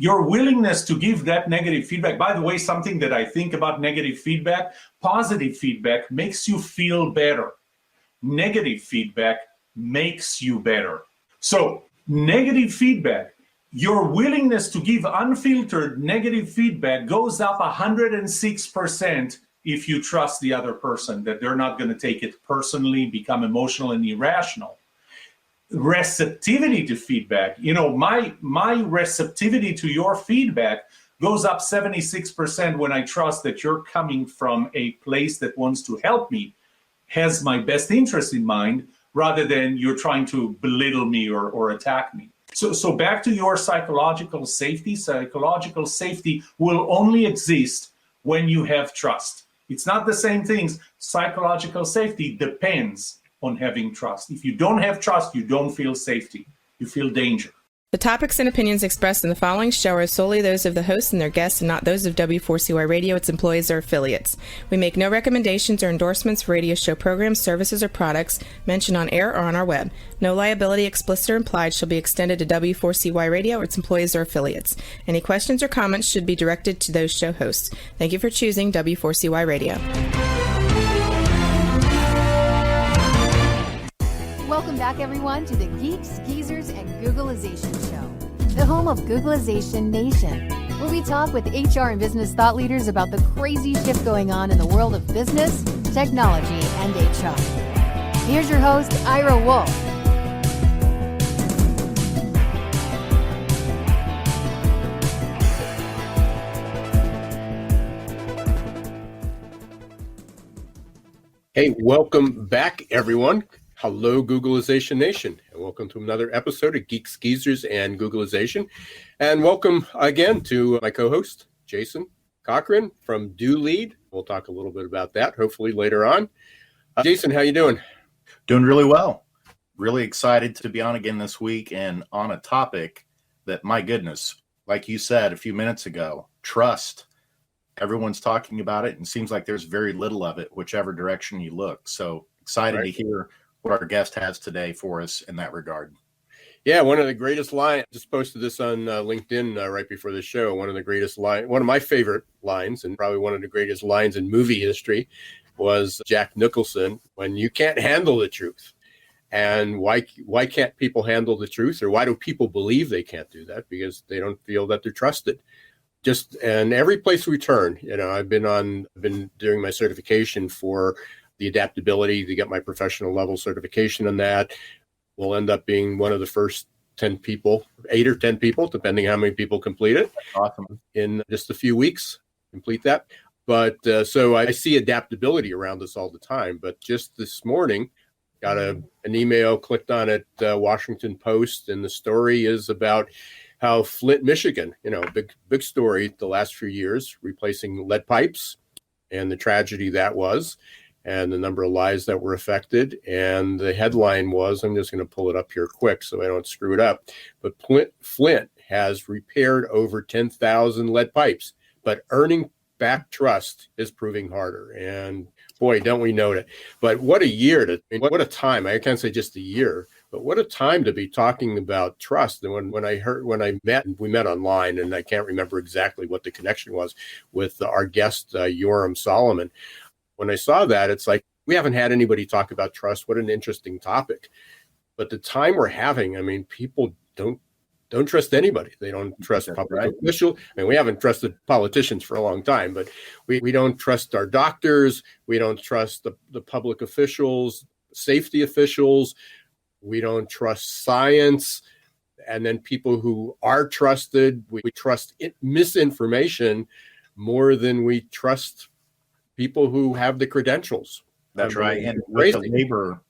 your willingness to give that negative feedback. By the way, something that I think about negative feedback, positive feedback makes you feel better. Negative feedback makes you better. So negative feedback, your willingness to give unfiltered negative feedback goes up 106% if you trust the other person, that they're not going to take it personally, become emotional and irrational. Receptivity to feedback, my receptivity to your feedback goes up 76% when I trust that you're coming from a place that wants to help me, has my best interest in mind, rather than you're trying to belittle me or attack me. So back to your psychological safety. Psychological safety will only exist when you have trust. It's not the same things. Psychological safety depends on having trust. If you don't have trust, you don't feel safety. You feel danger. The topics and opinions expressed in the following show are solely those of the hosts and their guests and not those of W4CY Radio, its employees, or affiliates. We make no recommendations or endorsements for radio show programs, services, or products mentioned on air or on our web. No liability, explicit or implied, shall be extended to W4CY Radio or its employees or affiliates. Any questions or comments should be directed to those show hosts. Thank you for choosing W4CY Radio. Welcome back, everyone, to the Geeks, Geezers, and Googlization Show, the home of Googlization Nation, where we talk with HR and business thought leaders about the crazy shift going on in the world of business, technology, and HR. Here's your host, Ira Wolf. Hey, welcome back, everyone. Hello, Googlization Nation, and welcome to another episode of Geeks, Geezers, and Googlization. And welcome again to my co-host, Jason Cochran from Do Lead. We'll talk a little bit about that, hopefully, later on. Jason, how you doing? Doing really well. Really excited to be on again this week and on a topic that, my goodness, like you said a few minutes ago, trust. Everyone's talking about it, and seems like there's very little of it, whichever direction you look. So excited to hear what our guest has today for us in that regard. Yeah, one of the greatest lines, just posted this on LinkedIn right before the show. One of my favorite lines, and probably one of the greatest lines in movie history, was Jack Nicholson, when you can't handle the truth. And why can't people handle the truth, or why do people believe they can't do that? Because they don't feel that they're trusted. And every place we turn, I've been doing my certification for the adaptability to get my professional level certification on that. Will end up being one of the first 8 or 10 people, depending how many people complete it. Awesome. In just a few weeks, complete that. But so I see adaptability around us all the time. But just this morning, got an email, clicked on it, Washington Post, and the story is about how Flint, Michigan, big story the last few years, replacing lead pipes and the tragedy that was, and the number of lives that were affected. And the headline was, I'm just going to pull it up here quick so I don't screw it up, but Flint has repaired over 10,000 lead pipes, but earning back trust is proving harder. And boy, don't we know it. But what a year, what a time. I can't say just a year, but what a time to be talking about trust. And we met online, and I can't remember exactly what the connection was with our guest, Yoram Solomon. When I saw that, it's like, we haven't had anybody talk about trust. What an interesting topic. But the time we're having, people don't trust anybody. They don't trust public officials. We haven't trusted politicians for a long time, but we don't trust our doctors. We don't trust the public officials, safety officials. We don't trust science. And then people who are trusted, we trust misinformation more than we trust people who have the credentials. That's right. And with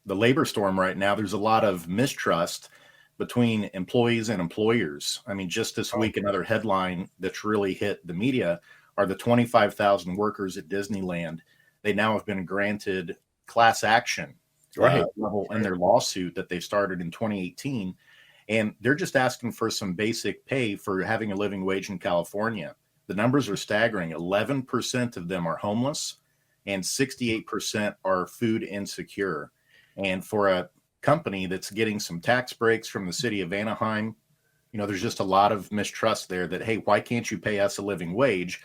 the labor storm right now, there's a lot of mistrust between employees and employers. Just this week, another headline that's really hit the media are the 25,000 workers at Disneyland. They now have been granted class action level in their lawsuit that they started in 2018. And they're just asking for some basic pay for having a living wage in California. The numbers are staggering. 11% of them are homeless, and 68% are food insecure. And for a company that's getting some tax breaks from the city of Anaheim, There's just a lot of mistrust there that, hey, why can't you pay us a living wage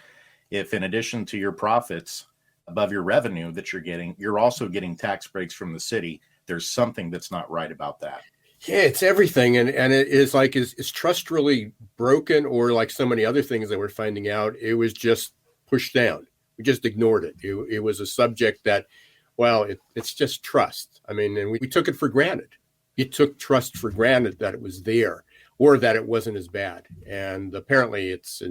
if in addition to your profits above your revenue that you're getting, you're also getting tax breaks from the city? There's something that's not right about that. Yeah, it's everything. And it is like, is trust really broken, or like so many other things that we're finding out, it was just pushed down. We just ignored it. It was a subject that, well, it's just trust. I mean, and we took it for granted. You took trust for granted that it was there, or that it wasn't as bad. And apparently it's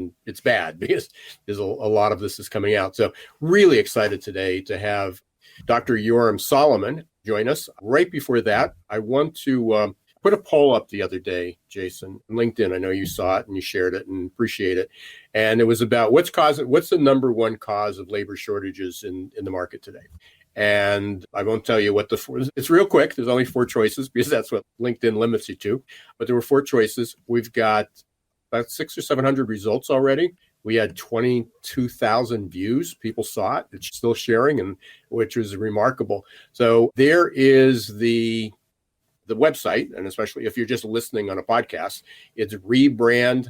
bad, because there's a lot of this is coming out. So really excited today to have Dr. Yoram Solomon join us. Right before that, I want to put a poll up the other day, Jason, on LinkedIn. I know you saw it and you shared it, and appreciate it. And it was about what's the number one cause of labor shortages in the market today. And I won't tell you it's real quick. There's only 4 choices, because that's what LinkedIn limits you to. But there were 4 choices. We've got about 600 or 700 results already. We had 22,000 views. People saw it. It's still sharing, and which was remarkable. So there is the website, and especially if you're just listening on a podcast, it's rebrand.ly,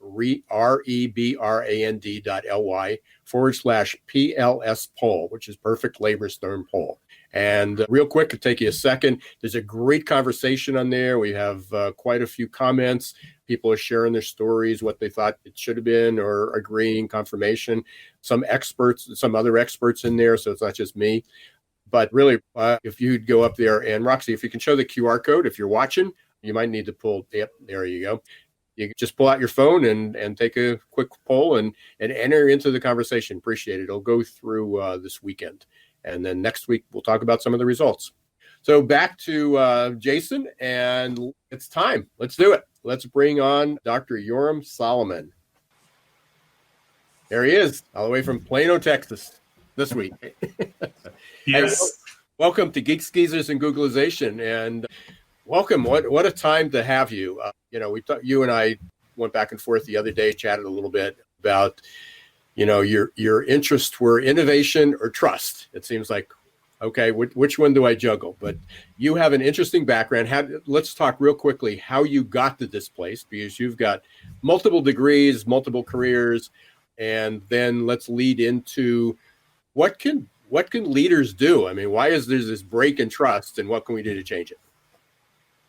rebrand.ly/PLS poll, which is Perfect Labor Storm Poll. And real quick, it'll take you a second. There's a great conversation on there. We have quite a few comments. People are sharing their stories, what they thought it should have been, or agreeing, confirmation. Some other experts in there, so it's not just me. But really, if you'd go up there, and Roxy, if you can show the QR code, if you're watching, you might need to pull. Yep, there you go. You can just pull out your phone and take a quick poll and enter into the conversation. Appreciate it. It'll go through this weekend. And then next week, we'll talk about some of the results. So back to Jason, and it's time. Let's do it. Let's bring on Dr. Yoram Solomon. There he is, all the way from Plano, Texas, this week. Yes. Hey, welcome to Geeks Geezers and Googlization, and welcome. What a time to have you. You and I went back and forth the other day, chatted a little bit about, your interests were innovation or trust. It seems like, okay, which one do I juggle? But you have an interesting background. Let's talk real quickly how you got to this place, because you've got multiple degrees, multiple careers, and then let's lead into what can leaders do? I mean, why is there this break in trust, and what can we do to change it?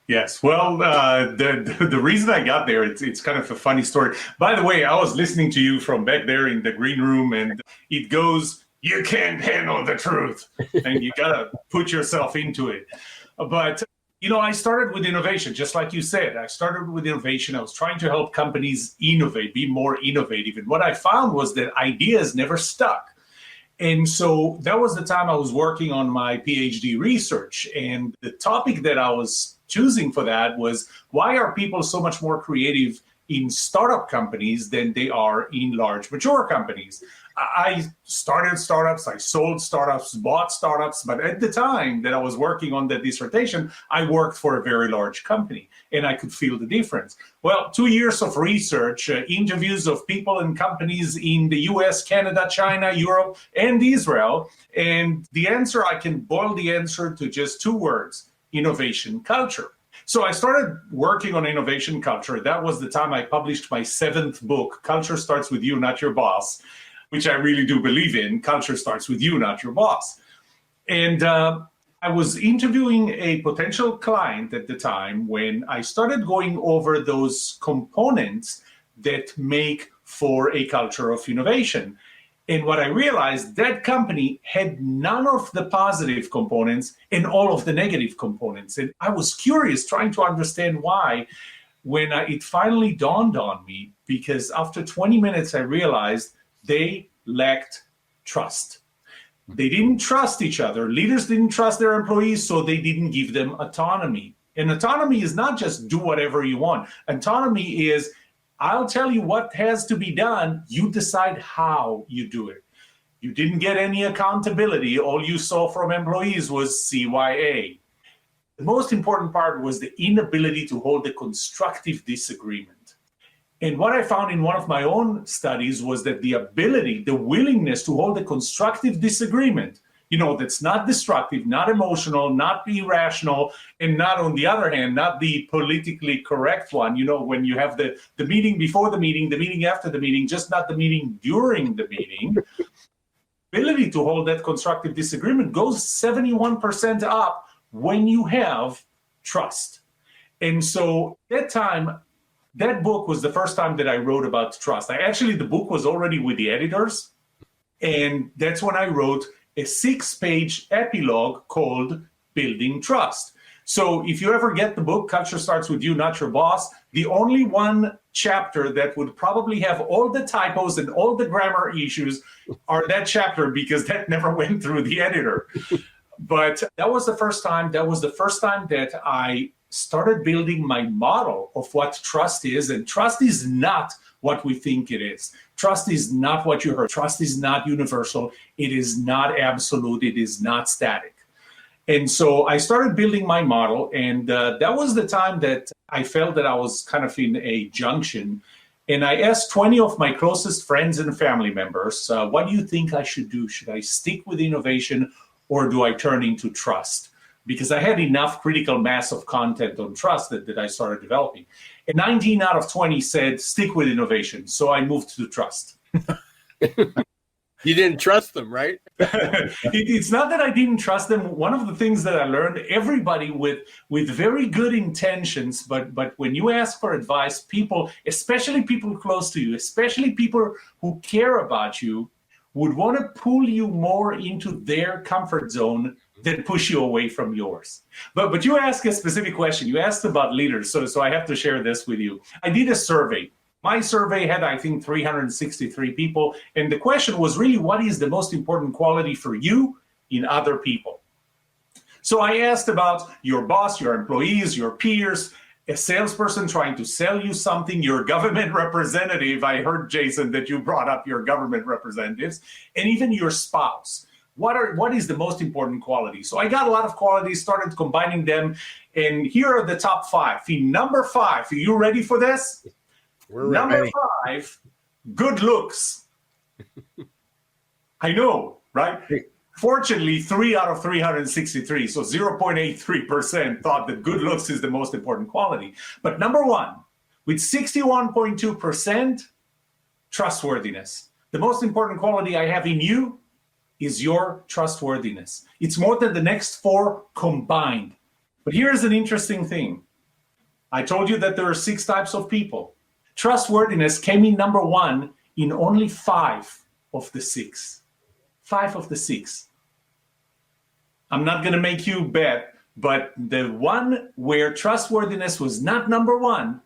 Yes. Well, the reason I got there, it's kind of a funny story. By the way, I was listening to you from back there in the green room, and it goes, you can't handle the truth, and you got to put yourself into it. But, I started with innovation, just like you said. I started with innovation. I was trying to help companies innovate, be more innovative. And what I found was that ideas never stuck. And so that was the time I was working on my Ph.D. research. And the topic that I was choosing for that was, why are people so much more creative in startup companies than they are in large, mature companies? I started startups, I sold startups, bought startups, but at the time that I was working on that dissertation, I worked for a very large company, and I could feel the difference. Well, 2 years of research, interviews of people and companies in the US, Canada, China, Europe, and Israel, and I can boil the answer to just 2 words: innovation culture. So I started working on innovation culture. That was the time I published my 7th book, Culture Starts With You, Not Your Boss, which I really do believe in. Culture starts with you, not your boss. And I was interviewing a potential client at the time when I started going over those components that make for a culture of innovation. And what I realized, that company had none of the positive components and all of the negative components. And I was curious, trying to understand why, when it finally dawned on me, because after 20 minutes, I realized they lacked trust. They didn't trust each other. Leaders didn't trust their employees, so they didn't give them autonomy. And autonomy is not just do whatever you want. Autonomy is, I'll tell you what has to be done. You decide how you do it. You didn't get any accountability. All you saw from employees was CYA. The most important part was the inability to hold a constructive disagreement. And what I found in one of my own studies was that the ability, the willingness to hold a constructive disagreement that's not destructive, not emotional, not irrational, and not, on the other hand, not the politically correct one. When you have the meeting before the meeting after the meeting, just not the meeting during the meeting. Ability to hold that constructive disagreement goes 71% up when you have trust. And so at that time, that book was the first time that I wrote about trust. The book was already with the editors, and that's when I wrote a 6-page epilogue called Building Trust. So if you ever get the book, Culture Starts With You, Not Your Boss, the only one chapter that would probably have all the typos and all the grammar issues are that chapter, because that never went through the editor. But that was the first time that I started building my model of what trust is. And trust is not what we think it is. Trust is not what you heard. Trust is not universal. It is not absolute. It is not static. And so I started building my model, and that was the time that I felt that I was kind of in a junction. And I asked 20 of my closest friends and family members, what do you think I should do? Should I stick with innovation, or do I turn into trust? Because I had enough critical mass of content on trust that I started developing. And 19 out of 20 said, stick with innovation. So I moved to trust. You didn't trust them, right? It's not that I didn't trust them. One of the things that I learned, everybody with very good intentions, but when you ask for advice, people, especially people close to you, especially people who care about you, would want to pull you more into their comfort zone than push you away from yours. But you asked a specific question. You asked about leaders, so I have to share this with you. I did a survey. My survey had, I think, 363 people, and the question was really, what is the most important quality for you in other people? So I asked about your boss, your employees, your peers, a salesperson trying to sell you something, your government representative. I heard, Jason, that you brought up your government representatives, and even your spouse. What is the most important quality? So I got a lot of qualities, started combining them, and here are the top 5. Number 5, are you ready for this? We're Number ready. 5, good looks. I know, right? Fortunately, 3 out of 363, so 0.83% thought that good looks is the most important quality. But number 1, with 61.2%, trustworthiness. The most important quality I have in you is your trustworthiness. It's more than the next 4 combined. But here's an interesting thing. I told you that there are 6 types of people. Trustworthiness came in number 1 in only 5 of the 6. 5 of the 6. I'm not going to make you bet, but the one where trustworthiness was not number 1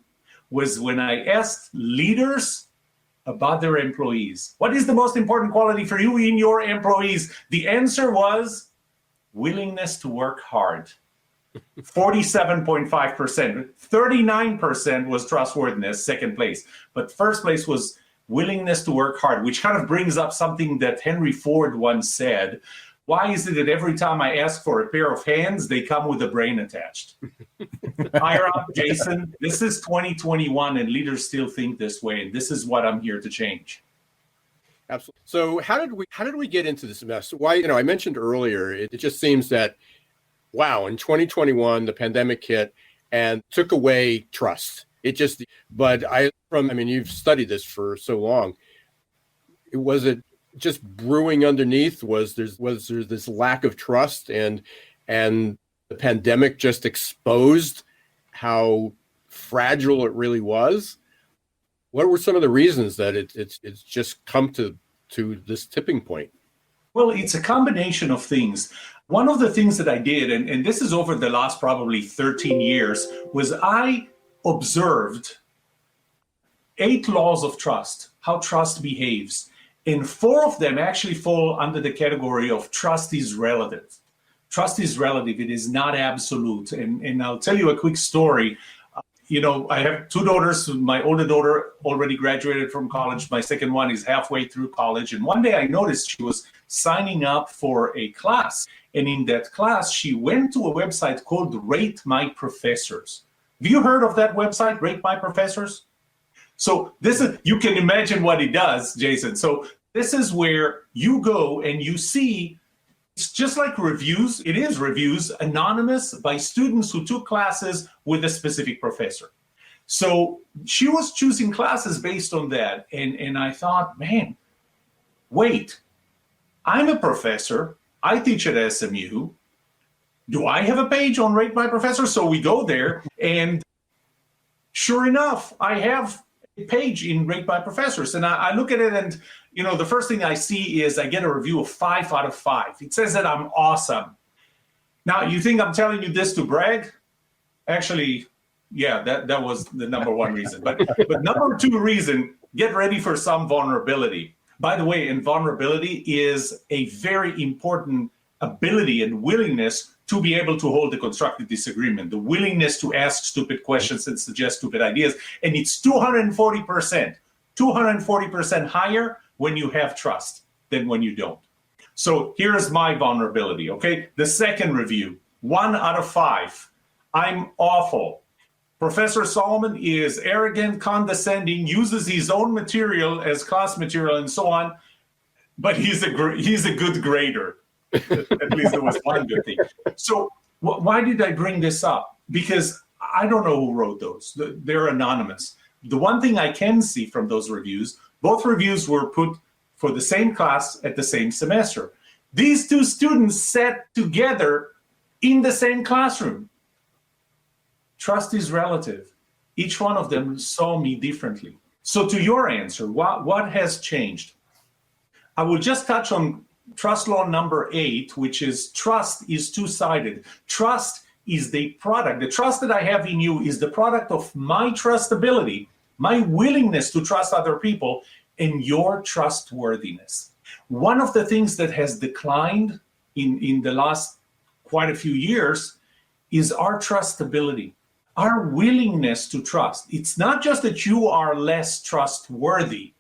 was when I asked leaders about their employees. What is the most important quality for you in your employees? The answer was willingness to work hard. 47.5%. 39% was trustworthiness, second place. But first place was willingness to work hard, which kind of brings up something that Henry Ford once said. Why is it that every time I ask for a pair of hands, they come with a brain attached? Hiram, Jason, this is 2021 and leaders still think this way, and this is what I'm here to change. Absolutely. So how did we get into this mess? Why, I mentioned earlier, it just seems that, wow, in 2021, the pandemic hit and took away trust. You've studied this for so long. Was it just brewing underneath? Was there this lack of trust, and the pandemic just exposed how fragile it really was? What were some of the reasons that it's just come to this tipping point? Well, it's a combination of things. One of the things that I did, and this is over the last probably 13 years, was I observed 8 laws of trust, how trust behaves. And 4 of them actually fall under the category of trust is relative. Trust is relative. It is not absolute. And I'll tell you a quick story. I have 2 daughters. My older daughter already graduated from college. My second one is halfway through college. And one day I noticed she was signing up for a class. And in that class, she went to a website called Rate My Professors. Have you heard of that website, Rate My Professors? So you can imagine what it does, Jason. So this is where you go and you see It's just like reviews. It is reviews, anonymous by students who took classes with a specific professor. So she was choosing classes based on that. And I thought, man, wait, I'm a professor. I teach at SMU. Do I have a page on Rate My Professor? So we go there, and sure enough, I have a page in Rate My Professors. And I look at it, and the first thing I see is I get a review of 5 out of 5. It says that I'm awesome. Now, you think I'm telling you this to brag? Actually, yeah, that was the number one reason. But number two reason, get ready for some vulnerability. By the way, and vulnerability is a very important ability and willingness to be able to hold a constructive disagreement, the willingness to ask stupid questions and suggest stupid ideas. And it's 240% higher when you have trust than when you don't. So here's my vulnerability, okay? The second review, 1 out of 5. I'm awful. Professor Solomon is arrogant, condescending, uses his own material as class material and so on, but he's a good grader. At least there was one good thing. So why did I bring this up? Because I don't know who wrote those. They're anonymous. The one thing I can see from those reviews, both reviews were put for the same class at the same semester. These two students sat together in the same classroom. Trust is relative. Each one of them saw me differently. So to your answer, what has changed? I will just touch on trust law number 8, which is trust is two-sided. Trust is the product. The trust that I have in you is the product of my trustability, my willingness to trust other people, and your trustworthiness. One of the things that has declined in the last quite a few years is our trustability, our willingness to trust. It's not just that you are less trustworthy.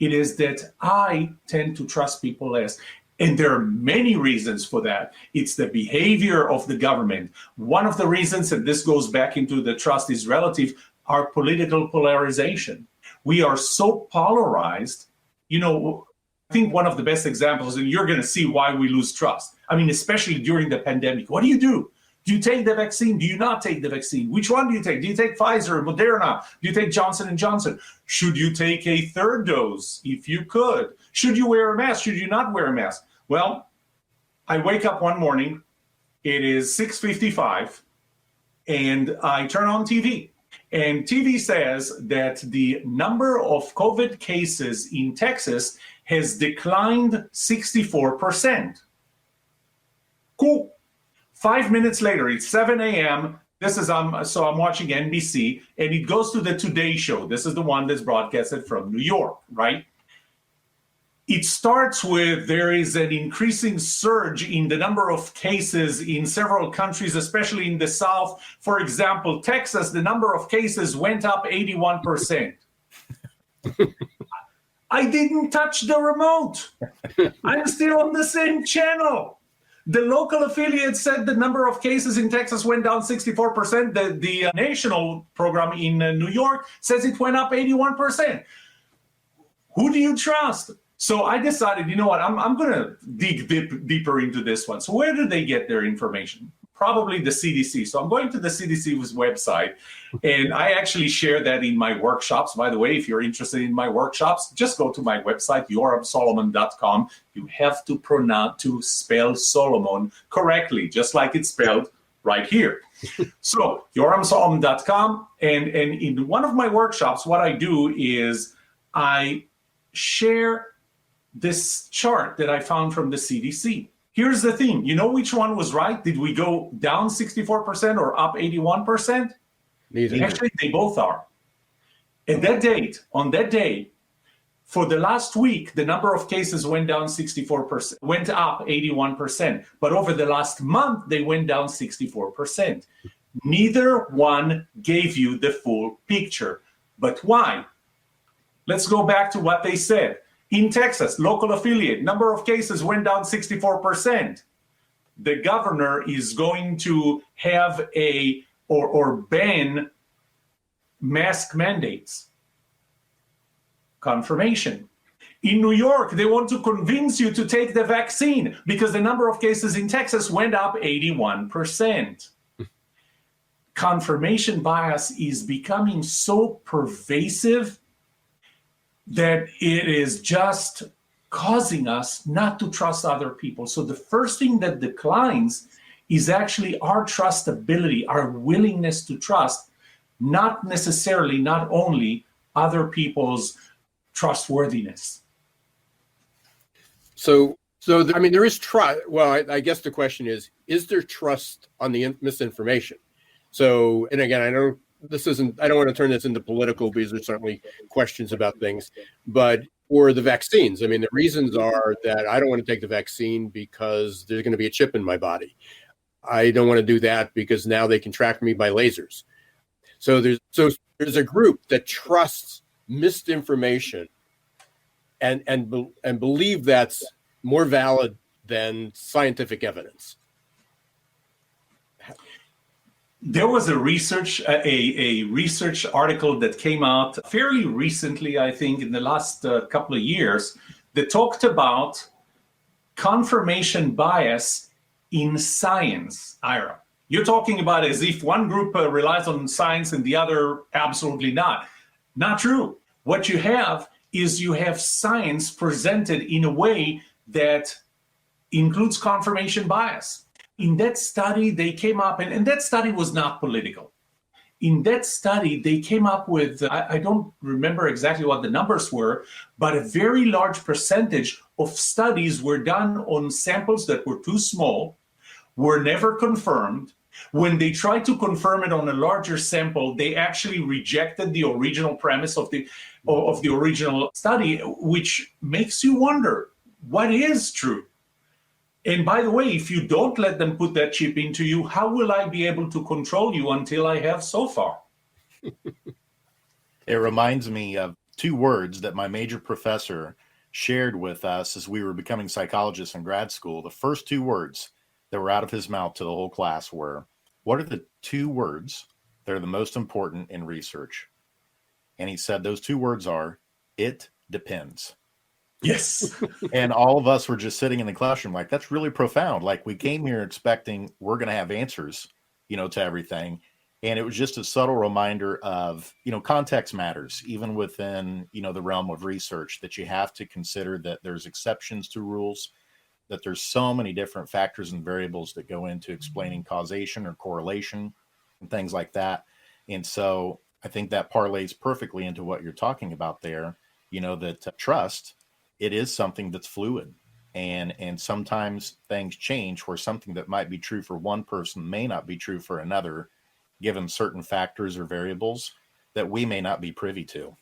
It is that I tend to trust people less. And there are many reasons for that. It's the behavior of the government. One of the reasons, and this goes back into the trust is relative, our political polarization. We are so polarized. I think one of the best examples, and you're going to see why we lose trust. I mean, especially during the pandemic. What do? Do you take the vaccine? Do you not take the vaccine? Which one do you take? Do you take Pfizer, Moderna? Do you take Johnson & Johnson? Should you take a third dose if you could? Should you wear a mask? Should you not wear a mask? Well, I wake up one morning, it is 6:55, and I turn on TV. And TV says that the number of COVID cases in Texas has declined 64%. Cool. 5 minutes later, it's 7 a.m. So I'm watching NBC, and it goes to the Today Show. This is the one that's broadcasted from New York, right? It starts with there is an increasing surge in the number of cases in several countries, especially in the South. For example, Texas, the number of cases went up 81%. I didn't touch the remote. I'm still on the same channel. The local affiliate said the number of cases in Texas went down 64%. The national program in New York says it went up 81%. Who do you trust? So I decided, you know what, I'm going to dig deeper into this one. So where do they get their information? Probably the CDC. So I'm going to the CDC's website, and I actually share that in my workshops. By the way, if you're interested in my workshops, just go to my website, yoramsolomon.com. You have to spell Solomon correctly, just like it's spelled right here. So yoramsolomon.com, and in one of my workshops, what I do is I share this chart that I found from the CDC. Here's the thing. You know which one was right? Did we go down 64% or up 81%? Neither. Actually, they both are. On that day, for the last week, the number of cases went down 64%, went up 81%. But over the last month, they went down 64%. Neither one gave you the full picture. But why? Let's go back to what they said. In Texas, local affiliate, number of cases went down 64%. The governor is going to have or ban mask mandates. Confirmation. In New York, they want to convince you to take the vaccine because the number of cases in Texas went up 81%. Confirmation bias is becoming so pervasive that it is just causing us not to trust other people. So the first thing that declines is actually our trustability, our willingness to trust, not necessarily, not only other people's trustworthiness. So I mean, there is trust. Well, I guess the question is there trust on the misinformation? So, and again, I don't want to turn this into political because there's certainly questions about things, but for the vaccines, I mean, the reasons are that I don't want to take the vaccine because there's going to be a chip in my body. I don't want to do that because now they can track me by lasers. So there's a group that trusts misinformation and believe that's more valid than scientific evidence. There was a research article that came out fairly recently, I think, in the last couple of years, that talked about confirmation bias in science, Ira. You're talking about as if one group relies on science and the other absolutely not. Not true. What you have is you have science presented in a way that includes confirmation bias. In that study, they came up, and that study was not political. In that study, they came up with, I don't remember exactly what the numbers were, but a very large percentage of studies were done on samples that were too small, were never confirmed. When they tried to confirm it on a larger sample, they actually rejected the original premise of the original study, which makes you wonder, what is true? And by the way, if you don't let them put that chip into you, how will I be able to control you until I have so far? It reminds me of two words that my major professor shared with us as we were becoming psychologists in grad school. The first two words that were out of his mouth to the whole class were, what are the two words that are the most important in research? And he said those two words are, it depends. Yes. And all of us were just sitting in the classroom like, that's really profound. Like, we came here expecting we're going to have answers, to everything. And it was just a subtle reminder of, context matters, even within, the realm of research, that you have to consider that there's exceptions to rules, that there's so many different factors and variables that go into explaining causation or correlation and things like that. And so I think that parlays perfectly into what you're talking about there, that trust, it is something that's fluid, and sometimes things change where something that might be true for one person may not be true for another, given certain factors or variables that we may not be privy to.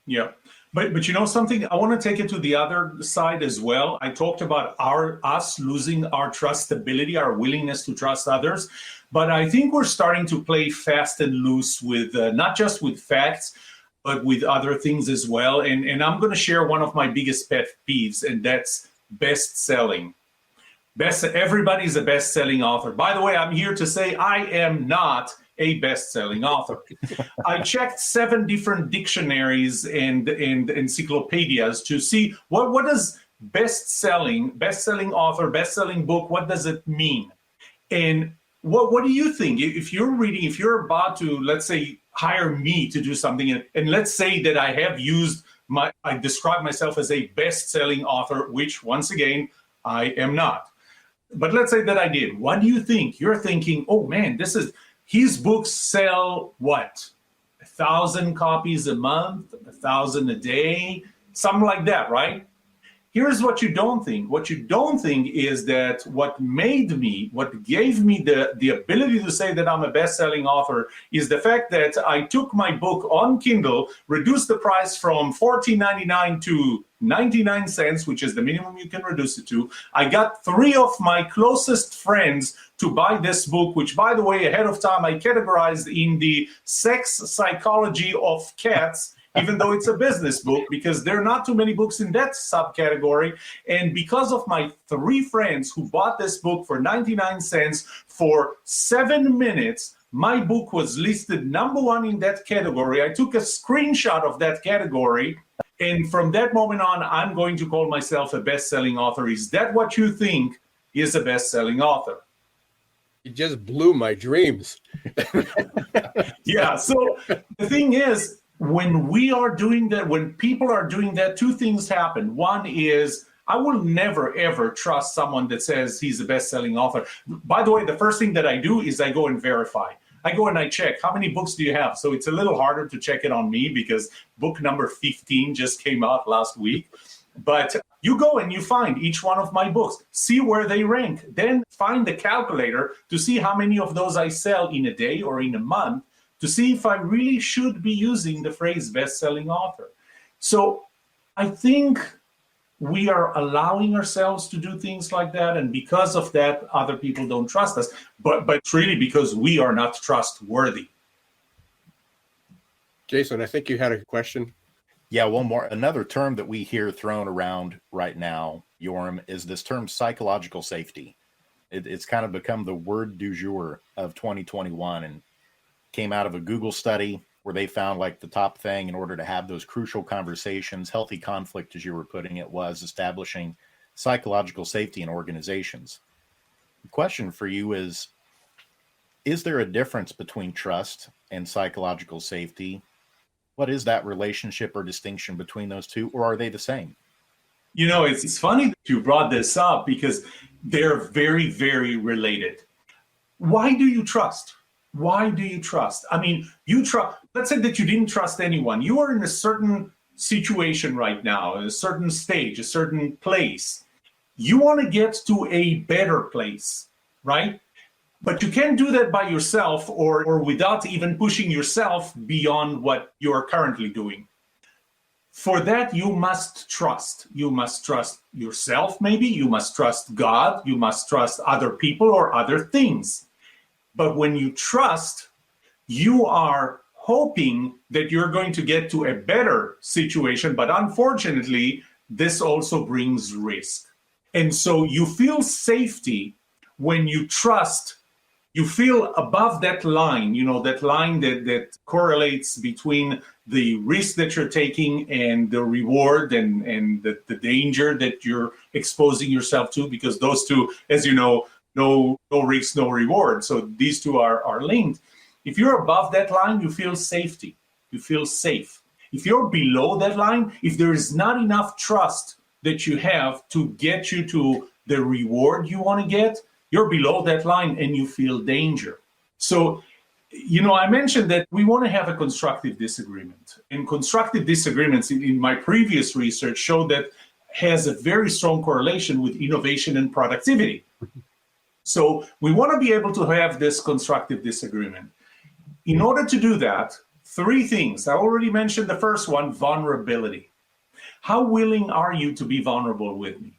Yeah. But something, I want to take it to the other side as well. I talked about us losing our trustability, our willingness to trust others. But I think we're starting to play fast and loose with not just with facts, but with other things as well. And I'm going to share one of my biggest pet peeves, and that's best-selling. Everybody's a best-selling author. By the way, I'm here to say I am not a best-selling author. I checked 7 different dictionaries and encyclopedias to see what does best-selling author, best-selling book, what does it mean? And what do you think? If you're about to, let's say, hire me to do something, and let's say that I have used I describe myself as a best-selling author, which once again, I am not. But let's say that I did. What do you think? You're thinking, oh man, his books sell what? 1,000 copies a month, 1,000 a day, something like that, right? Here's what you don't think. What you don't think is that what gave me the ability to say that I'm a best-selling author is the fact that I took my book on Kindle, reduced the price from $14.99 to 99 cents, which is the minimum you can reduce it to. I got 3 of my closest friends to buy this book, which, by the way, ahead of time, I categorized in the sex psychology of cats, even though it's a business book, because there are not too many books in that subcategory. And because of my 3 friends who bought this book for 99 cents for 7 minutes, my book was listed #1 in that category. I took a screenshot of that category, And from that moment on, I'm going to call myself a best-selling author. Is that what you think is a best-selling author? You just blew my dreams. Yeah. So the thing is, when we are doing that, when people are doing that, two things happen. One is I will never, ever trust someone that says he's a best-selling author. By the way, the first thing that I do is I go and verify. I go and I check, how many books do you have? So it's a little harder to check it on me because book number 15 just came out last week. But you go and you find each one of my books, see where they rank, then find the calculator to see how many of those I sell in a day or in a month to see if I really should be using the phrase best-selling author. So I think we are allowing ourselves to do things like that, and because of that, other people don't trust us. But it's really because we are not trustworthy. Jason, I think you had a question. Yeah, one more. Another term that we hear thrown around right now, Yoram, is this term psychological safety. It's kind of become the word du jour of 2021 and came out of a Google study where they found like the top thing in order to have those crucial conversations, healthy conflict, as you were putting it, was establishing psychological safety in organizations. The question for you is there a difference between trust and psychological safety? What is that relationship or distinction between those two, or are they the same? You know, it's funny that you brought this up because they're very, very related. Why do you trust? Why do you trust? I mean, you trust, let's say that you didn't trust anyone. You are in a certain situation right now, a certain stage, a certain place. You want to get to a better place, right? But you can't do that by yourself or without even pushing yourself beyond what you are currently doing. For that, you must trust. You must trust yourself, maybe. You must trust God. You must trust other people or other things. But when you trust, you are hoping that you're going to get to a better situation. But unfortunately, this also brings risk. And so you feel safety when you trust. You feel above that line, you know, that line that correlates between the risk that you're taking and the reward and the danger that you're exposing yourself to, because those two, as you know, no risk, no reward. So these two are linked. If you're above that line, you feel safety. You feel safe. If you're below that line, if there is not enough trust that you have to get you to the reward you want to get, you're below that line and you feel danger. So, you know, I mentioned that we want to have a constructive disagreement. And constructive disagreements in my previous research showed that has a very strong correlation with innovation and productivity. So we want to be able to have this constructive disagreement. In order to do that, three things. I already mentioned the first one, vulnerability. How willing are you to be vulnerable with me?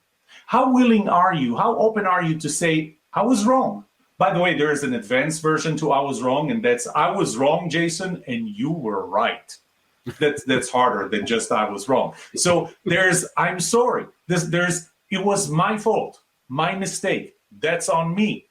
How willing are you? How open are you to say, I was wrong? By the way, there is an advanced version to I was wrong, and that's I was wrong, Jason, and you were right. That's harder than just I was wrong. So there's I'm sorry. There's it was my fault, my mistake. That's on me.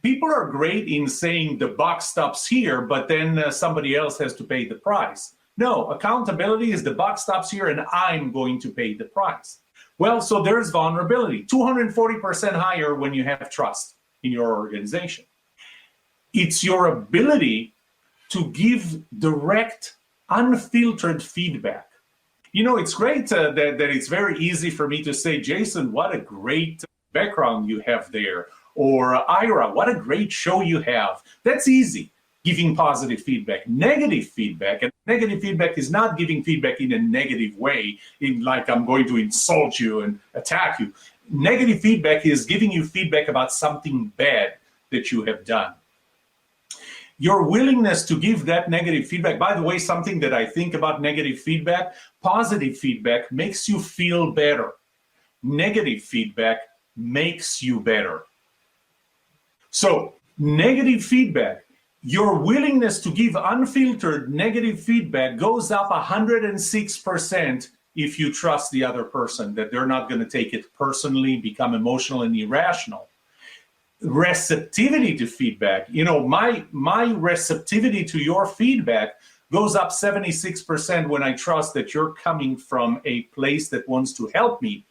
People are great in saying the buck stops here, but then somebody else has to pay the price. No, accountability is the buck stops here, and I'm going to pay the price. Well, so there's vulnerability, 240% higher when you have trust in your organization. It's your ability to give direct, unfiltered feedback. You know, it's great that it's very easy for me to say, Jason, what a great background you have there. Or Ira, what a great show you have. That's easy, giving positive feedback. Negative feedback, and negative feedback is not giving feedback in a negative way, in like I'm going to insult you and attack you. Negative feedback is giving you feedback about something bad that you have done. Your willingness to give that negative feedback, by the way, something that I think about negative feedback, positive feedback makes you feel better. Negative feedback makes you better. So, negative feedback, your willingness to give unfiltered negative feedback goes up 106% if you trust the other person, that they're not going to take it personally, become emotional and irrational. Receptivity to feedback, you know, my receptivity to your feedback goes up 76% when I trust that you're coming from a place that wants to help me,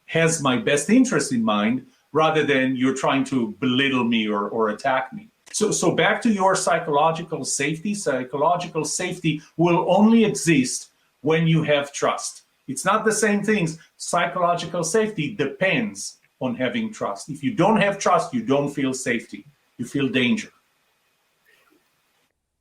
has my best interest in mind, rather than you're trying to belittle me or attack me. So back to your psychological safety. Psychological safety will only exist when you have trust. It's not the same things. Psychological safety depends on having trust. If you don't have trust, you don't feel safety. You feel danger.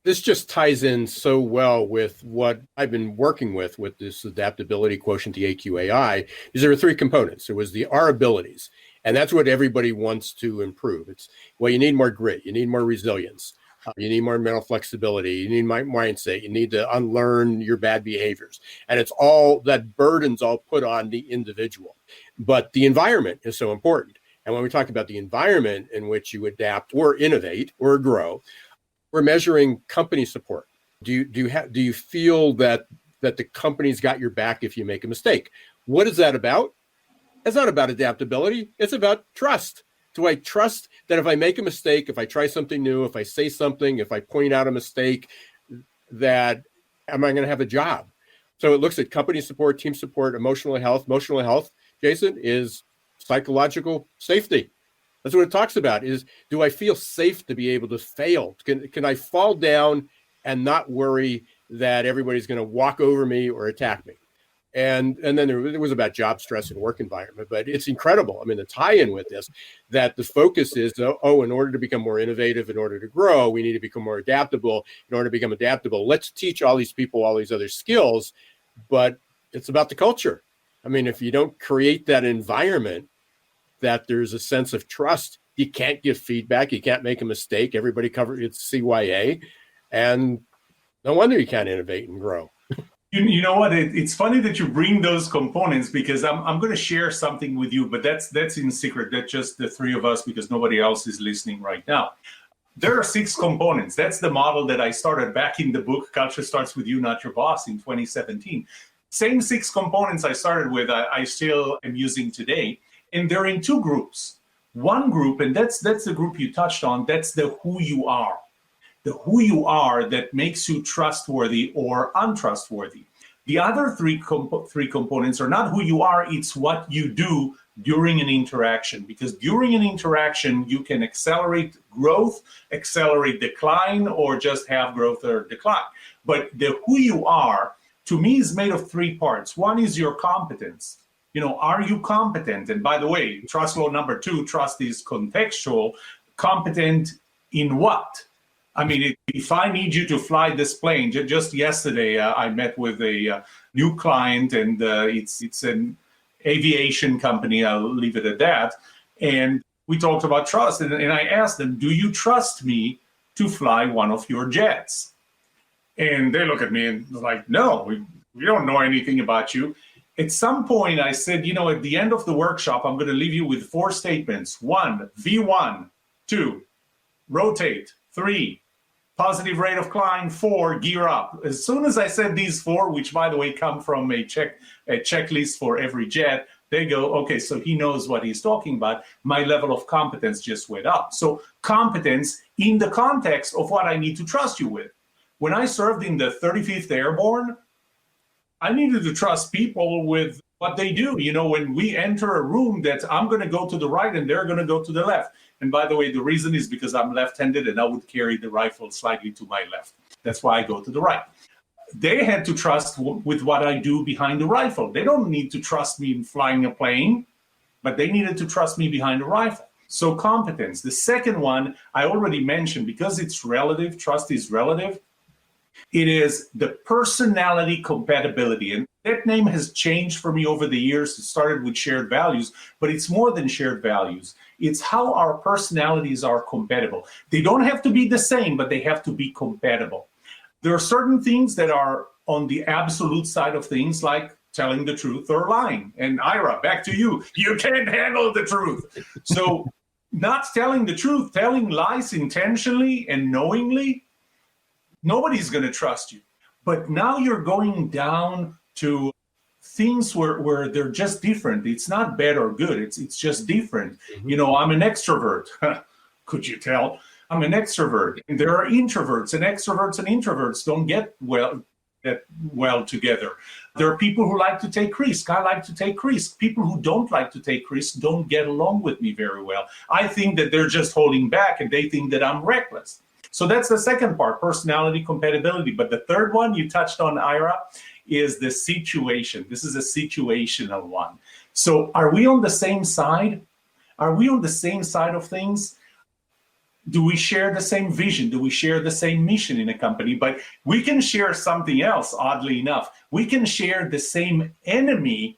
This just ties in so well with what I've been working with this adaptability quotient, the AQAI, is there are three components. There was our abilities, and that's what everybody wants to improve. It's, well, you need more grit, you need more resilience, you need more mental flexibility, you need mindset, you need to unlearn your bad behaviors. And it's all, that burden's all put on the individual. But the environment is so important. And when we talk about the environment in which you adapt or innovate or grow, we're measuring company support. Do you feel that the company's got your back if you make a mistake? What is that about? It's not about adaptability. It's about trust. Do I trust that if I make a mistake, if I try something new, if I say something, if I point out a mistake, that am I going to have a job? So it looks at company support, team support, emotional health. Emotional health, Jason, is psychological safety. That's what it talks about, is, do I feel safe to be able to fail? Can I fall down and not worry that everybody's going to walk over me or attack me? And then there was about job stress and work environment, but it's incredible. I mean, the tie-in with this, that the focus is, in order to become more innovative, in order to grow, we need to become more adaptable. In order to become adaptable, let's teach all these people all these other skills, but it's about the culture. I mean, if you don't create that environment, that there's a sense of trust, you can't give feedback, you can't make a mistake, everybody covers, it's CYA, and no wonder you can't innovate and grow. You know what? It's funny that you bring those components, because I'm going to share something with you, but that's in secret. That's just the three of us, because nobody else is listening right now. There are 6 components. That's the model that I started back in the book, Culture Starts With You, Not Your Boss, in 2017. Same 6 components I started with, I still am using today. And they're in 2 groups. One group, and that's the group you touched on, that's the who you are. The who you are that makes you trustworthy or untrustworthy. The other three components are not who you are, it's what you do during an interaction. Because during an interaction, you can accelerate growth, accelerate decline, or just have growth or decline. But the who you are, to me, is made of 3 parts. One is your competence. Are you competent? And by the way, trust law number 2, trust is contextual. Competent in what? I mean, if I need you to fly this plane, just yesterday, I met with a new client, and it's an aviation company. I'll leave it at that. And we talked about trust. And I asked them, do you trust me to fly one of your jets? And they look at me and they're like, no, we don't know anything about you. At some point, I said, at the end of the workshop, I'm going to leave you with 4 statements. 1, V1. 2, rotate. 3, positive rate of climb. 4, gear up. As soon as I said these 4, which, by the way, come from a checklist for every jet, they go, okay, so he knows what he's talking about. My level of competence just went up. So competence in the context of what I need to trust you with. When I served in the 35th Airborne, I needed to trust people with what they do. When we enter a room, that I'm going to go to the right and they're going to go to the left. And by the way, the reason is because I'm left-handed and I would carry the rifle slightly to my left. That's why I go to the right. They had to trust with what I do behind the rifle. They don't need to trust me in flying a plane, but they needed to trust me behind the rifle. So competence. The second one I already mentioned, because it's relative, trust is relative. It is the personality compatibility. And that name has changed for me over the years. It started with shared values, but it's more than shared values. It's how our personalities are compatible. They don't have to be the same, but they have to be compatible. There are certain things that are on the absolute side of things, like telling the truth or lying. And Ira, back to you. You can't handle the truth. So not telling the truth, telling lies intentionally and knowingly, nobody's going to trust you. But now you're going down to things where they're just different. It's not bad or good. It's just different. Mm-hmm. I'm an extrovert. Could you tell? I'm an extrovert. And there are introverts, and introverts don't get well together. There are people who like to take risks. I like to take risks. People who don't like to take risks don't get along with me very well. I think that they're just holding back and they think that I'm reckless. So that's the second part, personality compatibility. But the third one you touched on, Ira, is the situation. This is a situational one. So are we on the same side? Are we on the same side of things? Do we share the same vision? Do we share the same mission in a company? But we can share something else, oddly enough. We can share the same enemy,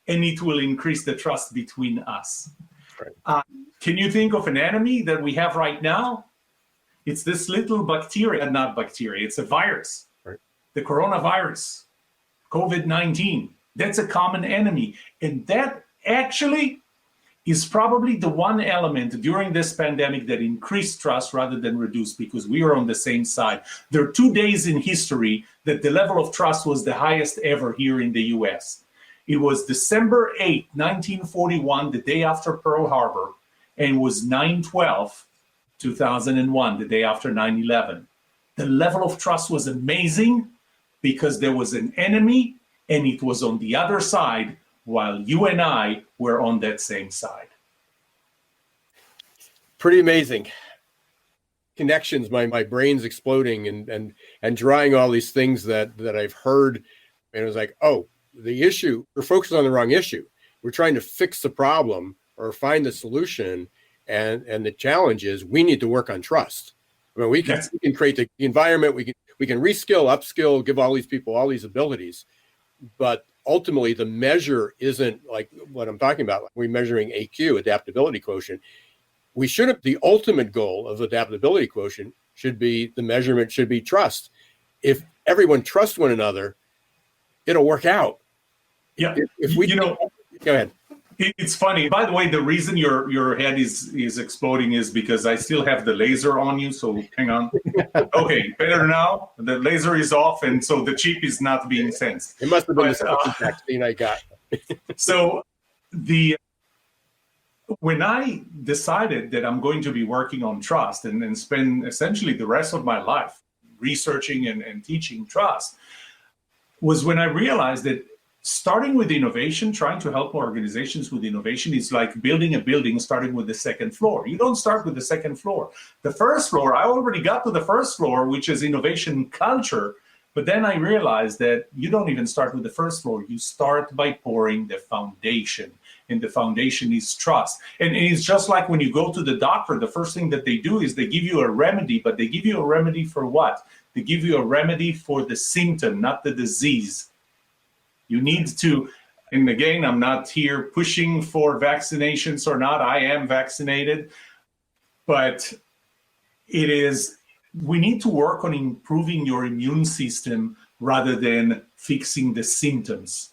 and it will increase the trust between us. Right. Can you think of an enemy that we have right now? It's this little bacteria, not bacteria, it's a virus. Right. The coronavirus, COVID-19. That's a common enemy. And that actually is probably the one element during this pandemic that increased trust rather than reduced, because we are on the same side. There are 2 days in history that the level of trust was the highest ever here in the US. It was December 8, 1941, the day after Pearl Harbor, and it was 9/12, 2001, the day after 9/11. The level of trust was amazing because there was an enemy and it was on the other side, while you and I were on that same side. Pretty amazing. Connections, my brain's exploding and drawing all these things that I've heard. And it was like, oh, the issue, we're focused on the wrong issue. We're trying to fix the problem or find the solution. And the challenge is we need to work on trust. I mean, we can create the environment, we can reskill, upskill, give all these people all these abilities. But ultimately, the measure isn't like what I'm talking about. We're measuring AQ, adaptability quotient. The ultimate goal of adaptability quotient the measurement should be trust. If everyone trusts one another, it'll work out. Yeah. If we, go ahead. It's funny. By the way, the reason your head is exploding is because I still have the laser on you. So hang on. Okay, better now. The laser is off, and so the chip is not being sensed. It must have been the vaccine I got. So when I decided that I'm going to be working on trust and spend essentially the rest of my life researching and teaching trust, was when I realized that starting with innovation, trying to help organizations with innovation is like building a building starting with the second floor. You don't start with the second floor. The first floor, I already got to the first floor, which is innovation culture. But then I realized that you don't even start with the first floor. You start by pouring the foundation. And the foundation is trust. And it's just like when you go to the doctor, the first thing that they do is they give you a remedy, but they give you a remedy for what? They give you a remedy for the symptom, not the disease. You need to, and again, I'm not here pushing for vaccinations or not. I am vaccinated, but we need to work on improving your immune system rather than fixing the symptoms.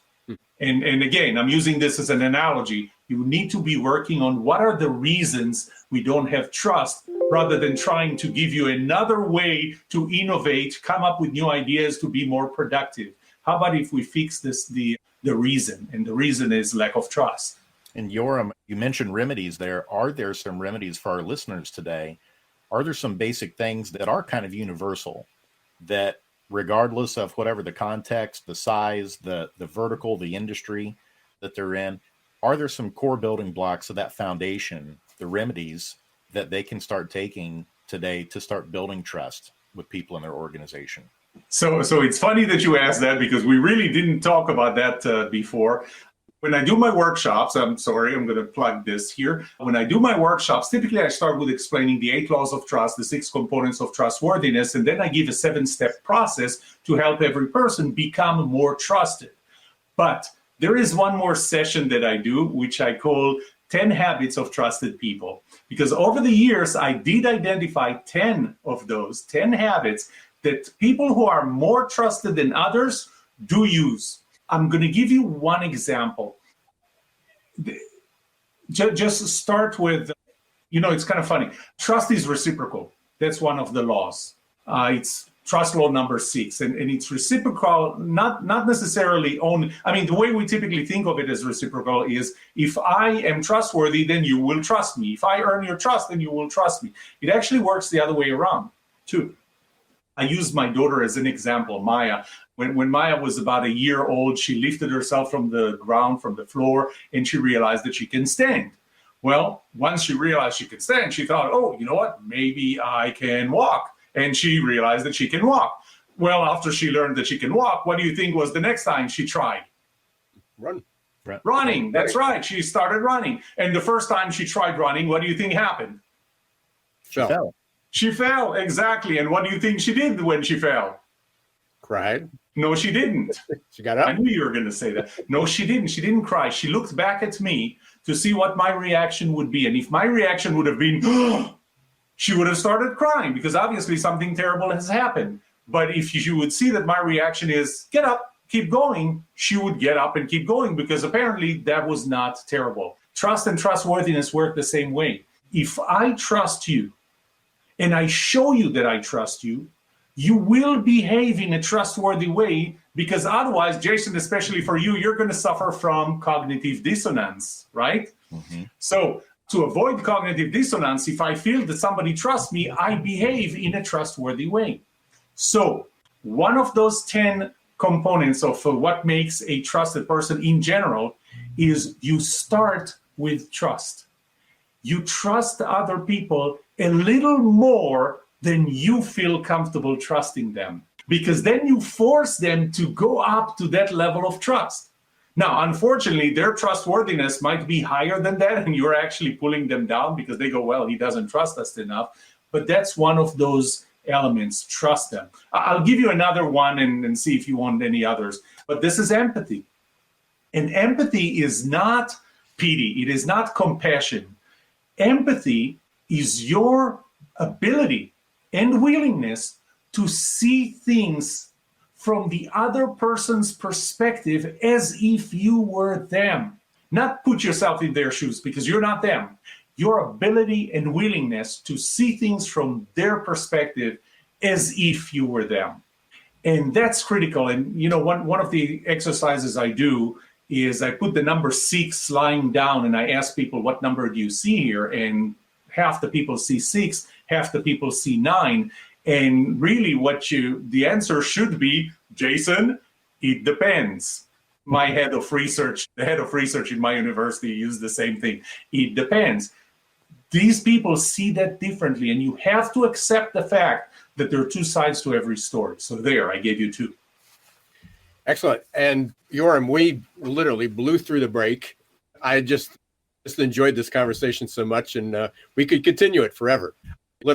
And again, I'm using this as an analogy. You need to be working on what are the reasons we don't have trust rather than trying to give you another way to innovate, come up with new ideas to be more productive. How about if we fix the reason? And the reason is lack of trust. And Yoram, you mentioned remedies there. Are there some remedies for our listeners today? Are there some basic things that are kind of universal that regardless of whatever the context, the size, the vertical, the industry that they're in, are there some core building blocks of that foundation, the remedies that they can start taking today to start building trust with people in their organization? So it's funny that you asked that because we really didn't talk about that before. When I do my workshops, I'm going to plug this here. When I do my workshops, typically I start with explaining the 8 laws of trust, the 6 components of trustworthiness, and then I give a 7-step process to help every person become more trusted. But there is one more session that I do, which I call 10 habits of trusted people. Because over the years, I did identify 10 of those 10 habits that people who are more trusted than others do use. I'm going to give you one example. Just start with, it's kind of funny. Trust is reciprocal. That's one of the laws. It's trust law number 6, and it's reciprocal, not necessarily only. I mean, the way we typically think of it as reciprocal is, if I am trustworthy, then you will trust me. If I earn your trust, then you will trust me. It actually works the other way around too. I use my daughter as an example, Maya. When Maya was about a year old, she lifted herself from the ground, from the floor, and she realized that she can stand. Well, once she realized she could stand, she thought, oh, you know what, maybe I can walk. And she realized that she can walk. Well, after she learned that she can walk, what do you think was the next time she tried? Running. That's right. She started running. And the first time she tried running, what do you think happened? She fell, exactly. And what do you think she did when she fell? Cried. No, she didn't. She got up. I knew you were going to say that. No, she didn't. She didn't cry. She looked back at me to see what my reaction would be. And if my reaction would have been, she would have started crying, because obviously something terrible has happened. But if you would see that my reaction is, get up, keep going, she would get up and keep going, because apparently that was not terrible. Trust and trustworthiness work the same way. If I trust you and I show you that I trust you, you will behave in a trustworthy way, because otherwise, Jason, especially for you, you're going to suffer from cognitive dissonance, right? Mm-hmm. So to avoid cognitive dissonance, if I feel that somebody trusts me, I behave in a trustworthy way. So one of those 10 components of what makes a trusted person in general is you start with trust. You trust other people a little more than you feel comfortable trusting them, because then you force them to go up to that level of trust. Now, unfortunately, their trustworthiness might be higher than that, and you're actually pulling them down because they go, well, he doesn't trust us enough. But that's one of those elements, trust them. I'll give you another one and see if you want any others. But this is empathy. And empathy is not pity. It is not compassion. Empathy is your ability and willingness to see things from the other person's perspective as if you were them. Not put yourself in their shoes, because you're not them. Your ability and willingness to see things from their perspective as if you were them. And that's critical. And you know, one of the exercises I do is I put the number 6 lying down, and I ask people, what number do you see here? And half the people see 6, half the people see 9. And really the answer should be, Jason, it depends. The head of research in my university used the same thing. It depends. These people see that differently, and you have to accept the fact that there are 2 sides to every story. So there, I gave you 2. Excellent. And Yoram, we literally blew through the break. I just enjoyed this conversation so much, and we could continue it forever.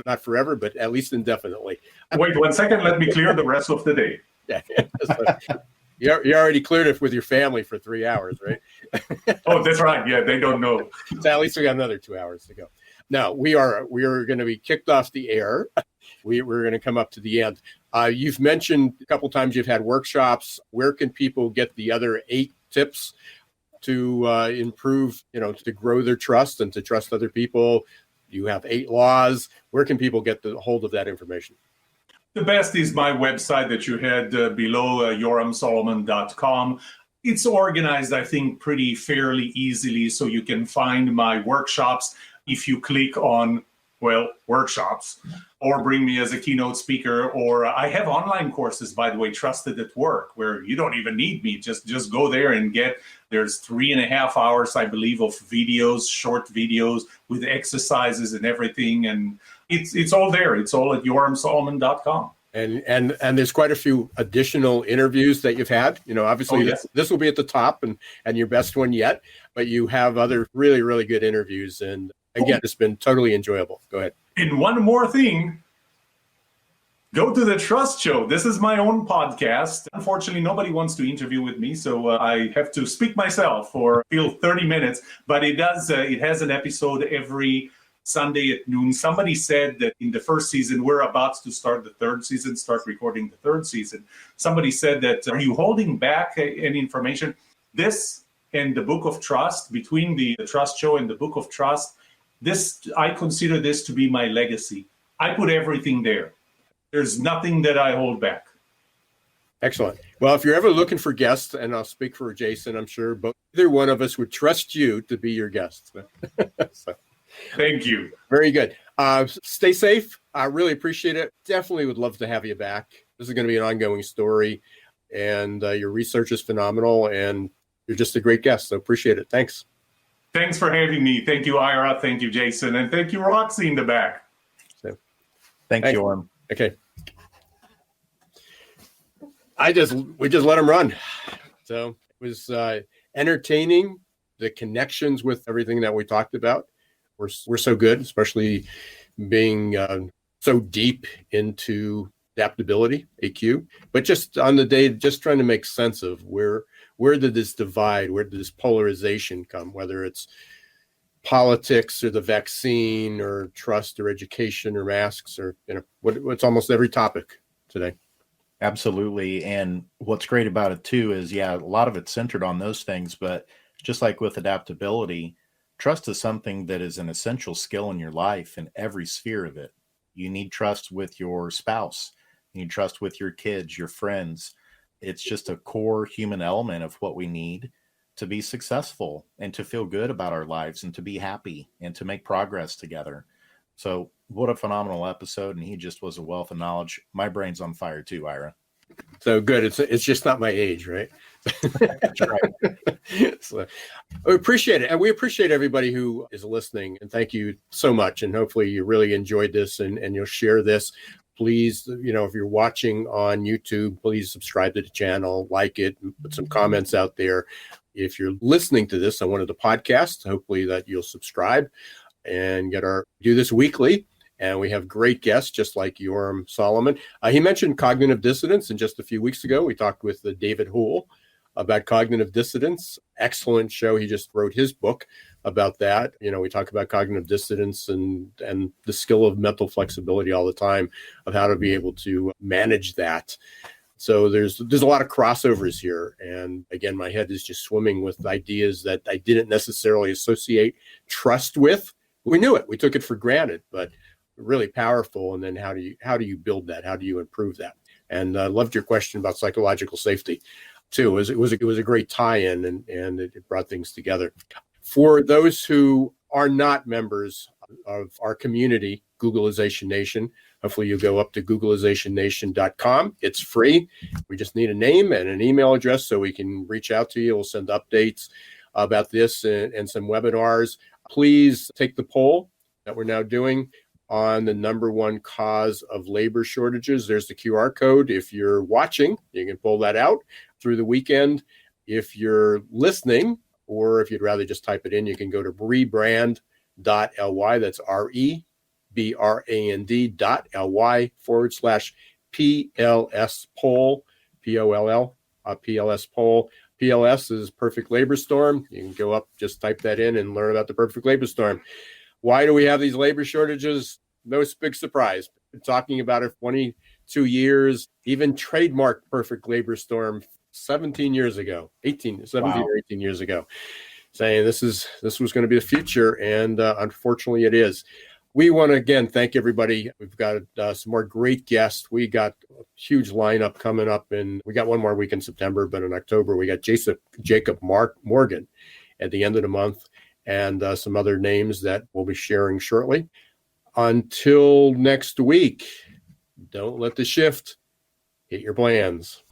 Not forever, but at least indefinitely. Wait 1 second. Let me clear the rest of the day. Yeah. You already cleared it with your family for 3 hours, right? Oh, that's right. Yeah, they don't know. So at least we got another 2 hours to go. No, we are going to be kicked off the air. We're going to come up to the end. You've mentioned a couple times you've had workshops. Where can people get the other 8 tips to improve, to grow their trust and to trust other people? You have 8 laws. Where can people get the hold of that information? The best is my website that you had below, yoramsolomon.com. It's organized, I think, pretty fairly easily, so you can find my workshops if you click on, workshops, or bring me as a keynote speaker. Or I have online courses, by the way, Trusted at Work, where you don't even need me. Just go there and there's 3.5 hours, I believe, of videos, short videos with exercises and everything. And it's all there. It's all at yoramsolomon.com. And there's quite a few additional interviews that you've had. Obviously, this will be at the top and your best one yet, but you have other really, really good interviews. And again, It's been totally enjoyable. Go ahead. And one more thing. Go to the Trust Show. This is my own podcast. Unfortunately, nobody wants to interview with me, so I have to speak myself for 30 minutes. But it has an episode every Sunday at noon. Somebody said that in the first season, we're about to start the 3rd season, start recording the 3rd season. Somebody said that, are you holding back any information? This and the Book of Trust, between the Trust Show and the Book of Trust, I consider this to be my legacy. I put everything there. There's nothing that I hold back. Excellent. Well, if you're ever looking for guests, and I'll speak for Jason, I'm sure, but either one of us would trust you to be your guest. So, thank you. Very good. Stay safe. I really appreciate it. Definitely would love to have you back. This is going to be an ongoing story, and your research is phenomenal, and you're just a great guest. So appreciate it. Thanks. Thanks for having me. Thank you, Ira. Thank you, Jason. And thank you, Roxy, in the back. So, thank you, Yoram. Okay. We just let them run. So it was entertaining. The connections with everything that we talked about were so good, especially being so deep into adaptability, AQ. But just on the day, just trying to make sense of where did this divide, where did this polarization come, whether it's politics or the vaccine or trust or education or masks or what's almost every topic today. Absolutely. And what's great about it too is, a lot of it's centered on those things, but just like with adaptability, trust is something that is an essential skill in your life in every sphere of it. You need trust with your spouse. You need trust with your kids, your friends. It's just a core human element of what we need to be successful and to feel good about our lives and to be happy and to make progress together. So what a phenomenal episode. And he just was a wealth of knowledge. My brain's on fire too, Ira. So good. It's just not my age, right? That's right. So, we appreciate it. And we appreciate everybody who is listening. And thank you so much. And hopefully you really enjoyed this and you'll share this. Please, if you're watching on YouTube, please subscribe to the channel, like it, put some comments out there. If you're listening to this on one of the podcasts, hopefully that you'll subscribe and do this weekly. And we have great guests, just like Yoram Solomon. He mentioned cognitive dissonance, and just a few weeks ago, we talked with David Houle about cognitive dissonance. Excellent show. He just wrote his book about that. We talk about cognitive dissonance and the skill of mental flexibility all the time, of how to be able to manage that. So there's a lot of crossovers here. And again, my head is just swimming with ideas that I didn't necessarily associate trust with. We knew it. We took it for granted, but really powerful. And then how do you build that? How do you improve that? And I loved your question about psychological safety too. It was a great tie-in and it brought things together. For those who are not members of our community, Googlization Nation, hopefully you'll go up to googlizationnation.com. It's free. We just need a name and an email address so we can reach out to you. We'll send updates about this and some webinars. Please take the poll that we're now doing on the number one cause of labor shortages. There's the QR code. If you're watching, you can pull that out through the weekend. If you're listening, or if you'd rather just type it in, you can go to rebrand.ly. That's rebrand.ly/PLS poll, POLL, PLS poll. PLS is Perfect Labor Storm. You can go up, just type that in and learn about the Perfect Labor Storm. Why do we have these labor shortages? No big surprise. Been talking about it for 22 years, even trademarked Perfect Labor Storm 17 years ago, 17 or 18 years ago, saying this was going to be the future. And unfortunately it is. We want to, again, thank everybody. We've got some more great guests. We got a huge lineup coming up, and we got one more week in September, but in October, we got Jacob Morgan at the end of the month, and some other names that we'll be sharing shortly. Until next week, don't let the shift hit your plans.